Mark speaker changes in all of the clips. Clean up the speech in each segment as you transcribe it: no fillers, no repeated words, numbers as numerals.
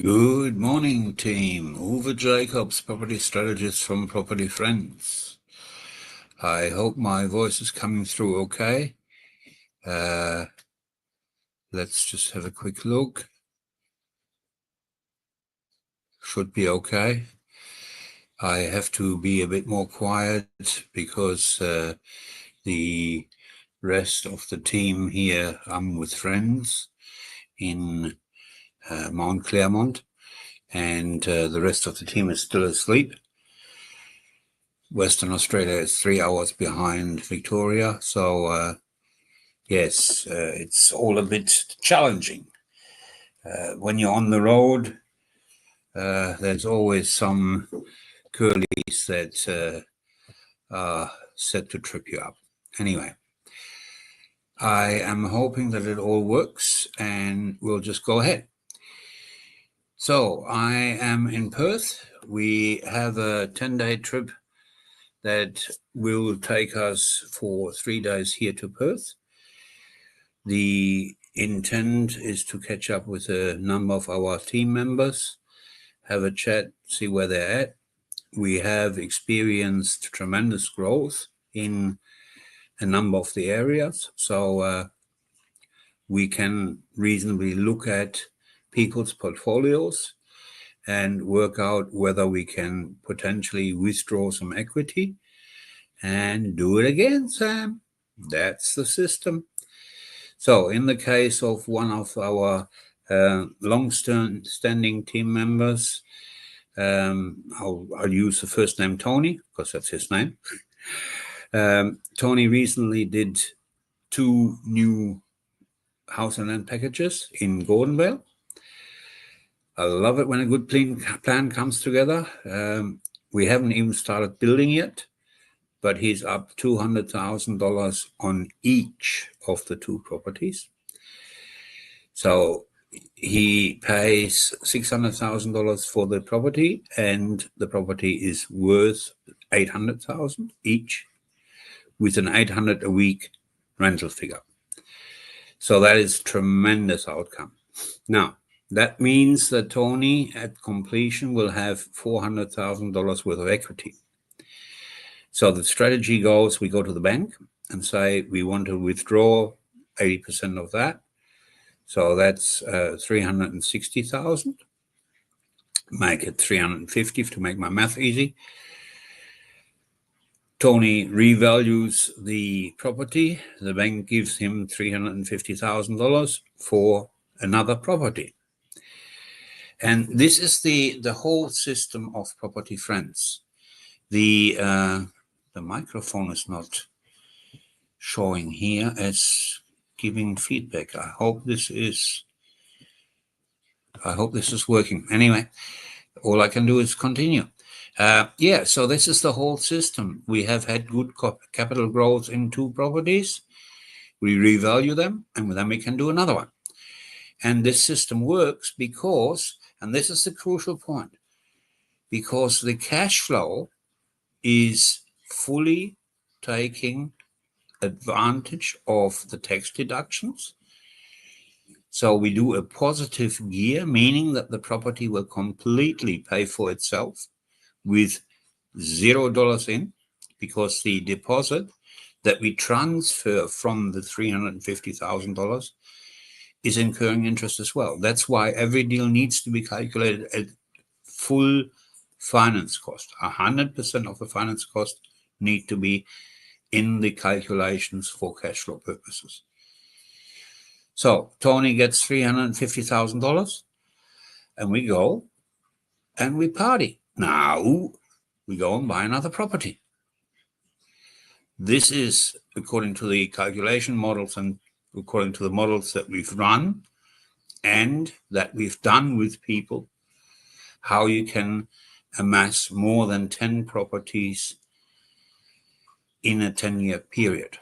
Speaker 1: Good morning, team. Uwe Jacobs, property strategist from Property Friends. I hope my voice is coming through okay. Let's just have a quick look. Should be okay. I have to be a bit more quiet because the rest of the team here, I'm with friends in Mount Claremont, and the rest of the team is still asleep. Western Australia is 3 hours behind Victoria, so yes, it's all a bit challenging. When you're on the road, there's always some curlies that are set to trip you up. Anyway, I am hoping that it all works and we'll just go ahead. So I am in Perth. We have a 10-day trip that will take us for 3 days here to Perth. The intent is to catch up with a number of our team members, have a chat, see where they're at. We have experienced tremendous growth in a number of the areas, so we can reasonably look at people's portfolios and work out whether we can potentially withdraw some equity and do it again, Sam. That's the system. So in the case of one of our long-standing team members, I'll use the first name Tony, because that's his name. Tony recently did 2 new house and land packages in Gordonvale. I love it when a good plan comes together. We haven't even started building yet, but he's up $200,000 on each of the 2 properties. So he pays $600,000 for the property, and the property is worth $800,000 each, with an $800 a week rental figure. So that is tremendous outcome. Now, that means that Tony at completion will have $400,000 worth of equity. So the strategy goes, we go to the bank and say we want to withdraw 80% of that. So that's 360,000. Make it 350 to make my math easy. Tony revalues the property. The bank gives him $350,000 for another property. And this is the whole system of Property Friends. The microphone is not showing here as giving feedback. I hope this is working. Anyway, all I can do is continue. So this is the whole system. We have had good capital growth in 2 properties. We revalue them, and then we can do another one. And this system works because, and this is the crucial point, because the cash flow is fully taking advantage of the tax deductions. So we do a positive gear, meaning that the property will completely pay for itself with $0 in, because the deposit that we transfer from the $350,000 is incurring interest as well. That's why every deal needs to be calculated at full finance cost. 100% of the finance cost need to be in the calculations for cash flow purposes. So Tony gets $350,000, and we go and we party. Now we go and buy another property. This is according to the calculation models and according to the models that we've run and that we've done with people, how you can amass more than 10 properties in a 10-year period.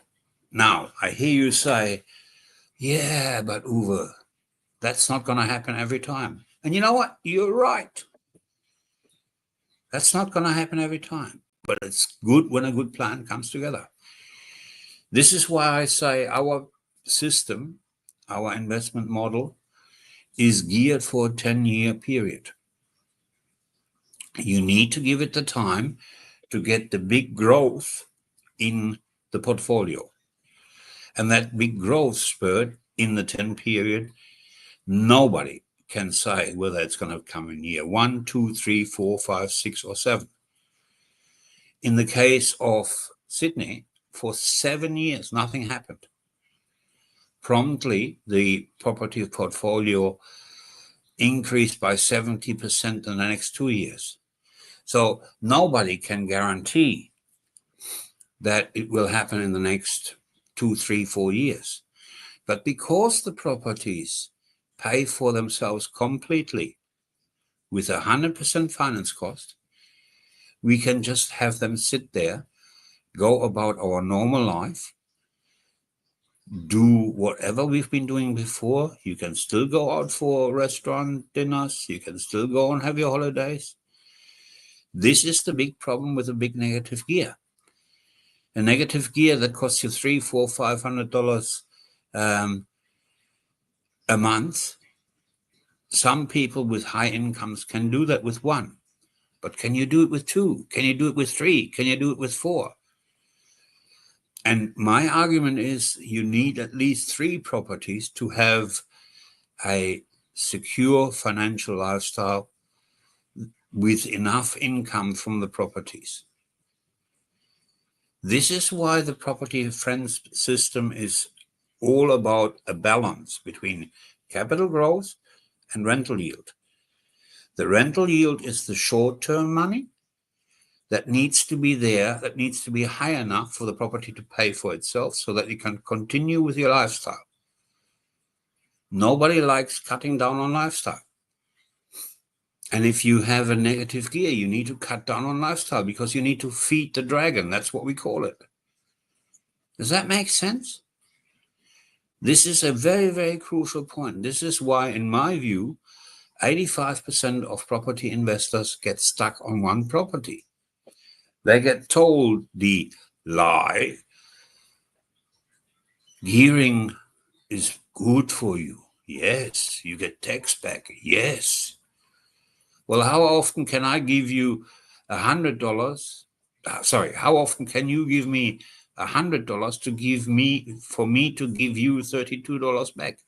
Speaker 1: Now, I hear you say, yeah, but Uwe, that's not going to happen every time. And you know what? You're right. That's not going to happen every time, but it's good when a good plan comes together. This is why I say our system, our investment model, is geared for a 10-year period. You need to give it the time to get the big growth in the portfolio. And that big growth spurt in the 10 period, nobody can say whether it's going to come in year 1, 2, 3, 4, 5, 6, or 7. In the case of Sydney, for 7 years, nothing happened. Promptly, the property portfolio increased by 70% in the next 2 years. So nobody can guarantee that it will happen in the next 2, 3, 4 years. But because the properties pay for themselves completely with 100% finance cost, we can just have them sit there, go about our normal life, do whatever we've been doing before. You can still go out for restaurant dinners. You can still go and have your holidays. This is the big problem with a big negative gear. A negative gear that costs you $300, $400, $500 a month. Some people with high incomes can do that with 1. But can you do it with 2? Can you do it with 3? Can you do it with 4? And my argument is you need at least 3 properties to have a secure financial lifestyle with enough income from the properties. This is why the Property Friends system is all about a balance between capital growth and rental yield. The rental yield is the short-term money that needs to be there, that needs to be high enough for the property to pay for itself so that you can continue with your lifestyle. Nobody likes cutting down on lifestyle. And if you have a negative gear, you need to cut down on lifestyle because you need to feed the dragon. That's what we call it. Does that make sense? This is a very, very crucial point. This is why, in my view, 85% of property investors get stuck on one property. They get told the lie, gearing is good for you. Yes, you get tax back. Yes. Well, how often can I give you $100? How often can you give me $100 to give me, for me to give you $32 back?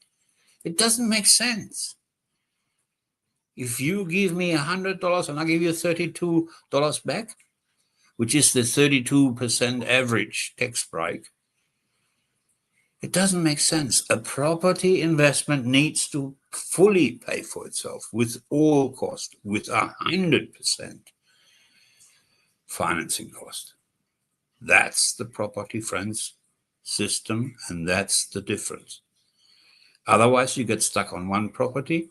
Speaker 1: It doesn't make sense. If you give me $100 and I give you $32 back, which is the 32% average tax break, it doesn't make sense. A property investment needs to fully pay for itself with all cost, with 100% financing cost. That's the Property Friends system, and that's the difference. Otherwise, you get stuck on one property,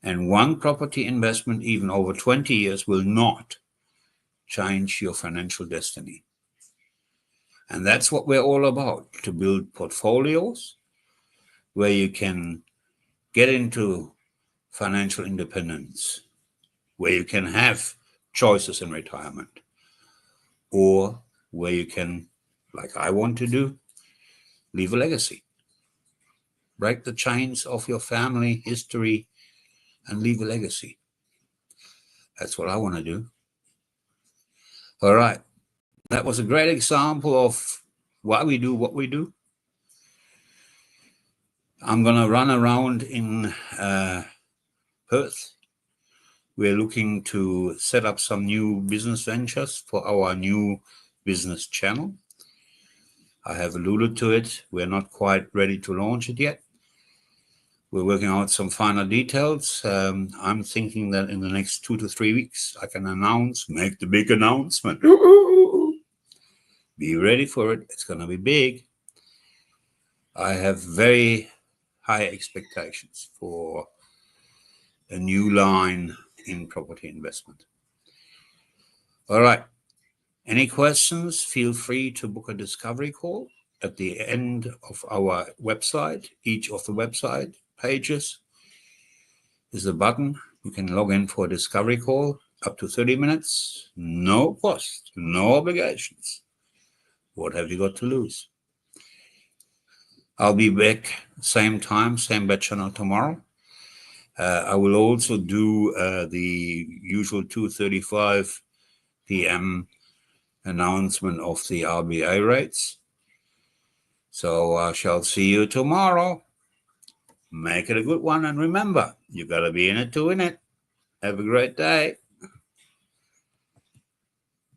Speaker 1: and one property investment, even over 20 years, will not change your financial destiny. And that's what we're all about, to build portfolios where you can get into financial independence, where you can have choices in retirement, or where you can, like I want to do, leave a legacy. Break the chains of your family history and leave a legacy. That's what I want to do. All right. That was a great example of why we do what we do. I'm going to run around in Perth. We're looking to set up some new business ventures for our new business channel. I have alluded to it. We're not quite ready to launch it yet. We're working out some final details. I'm thinking that in the next 2 to 3 weeks, I can make the big announcement. Be ready for it. It's going to be big. I have very high expectations for a new line in property investment. All right. Any questions? Feel free to book a discovery call at the end of our website. Each of the website pages is a button. You can log in for a discovery call, up to 30 minutes, no cost, no obligations. What have you got to lose? I'll be back same time, same bad channel tomorrow. I will also do the usual 2:35 p.m. announcement of the RBA rates. So I shall see you tomorrow. Make it a good one. And remember, you got to be in it to win it. Have a great day.